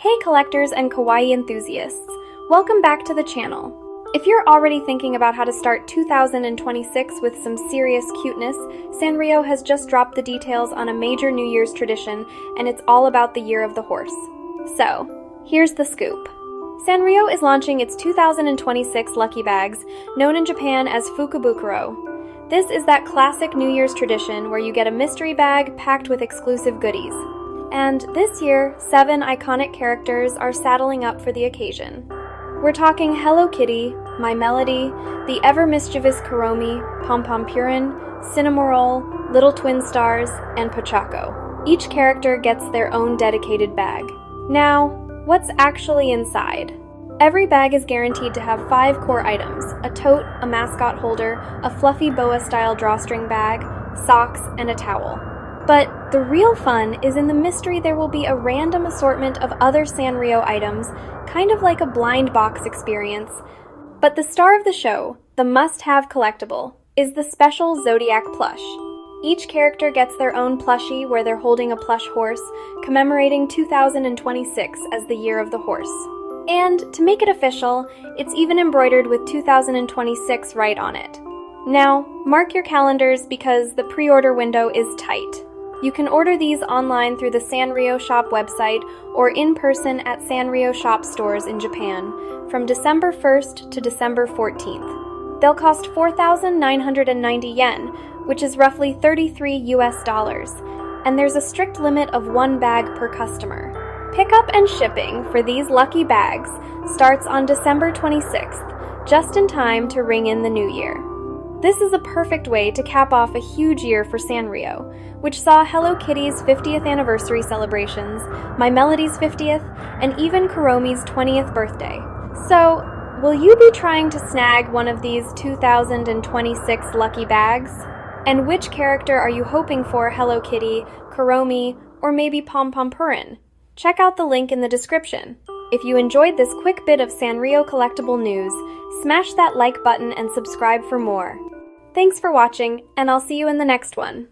Hey collectors and kawaii enthusiasts, welcome back to the channel. If you're already thinking about how to start 2026 with some serious cuteness, Sanrio has just dropped the details on a major New Year's tradition, and it's all about the Year of the Horse. So, here's the scoop. Sanrio is launching its 2026 lucky bags, known in Japan as Fukubukuro. This is that classic New Year's tradition where you get a mystery bag packed with exclusive goodies. And this year, 7 iconic characters are saddling up for the occasion. We're talking Hello Kitty, My Melody, the ever-mischievous Kuromi, Pompompurin, Cinnamoroll, Little Twin Stars, and Pochacco. Each character gets their own dedicated bag. Now, what's actually inside? Every bag is guaranteed to have 5 core items: a tote, a mascot holder, a fluffy boa-style drawstring bag, socks, and a towel. But the real fun is in the mystery. There will be a random assortment of other Sanrio items, kind of like a blind box experience. But the star of the show, the must-have collectible, is the special Zodiac Plush. Each character gets their own plushie where they're holding a plush horse, commemorating 2026 as the Year of the Horse. And to make it official, it's even embroidered with 2026 right on it. Now, mark your calendars because the pre-order window is tight. You can order these online through the Sanrio Shop website or in person at Sanrio Shop stores in Japan from December 1st to December 14th. They'll cost 4,990 yen, which is roughly $33 US, and there's a strict limit of 1 bag per customer. Pickup and shipping for these lucky bags starts on December 26th, just in time to ring in the new year. This is a perfect way to cap off a huge year for Sanrio, which saw Hello Kitty's 50th anniversary celebrations, My Melody's 50th, and even Kuromi's 20th birthday. So, will you be trying to snag one of these 2026 lucky bags? And which character are you hoping for? Hello Kitty, Kuromi, or maybe Pompompurin? Check out the link in the description. If you enjoyed this quick bit of Sanrio collectible news, smash that like button and subscribe for more. Thanks for watching, and I'll see you in the next one.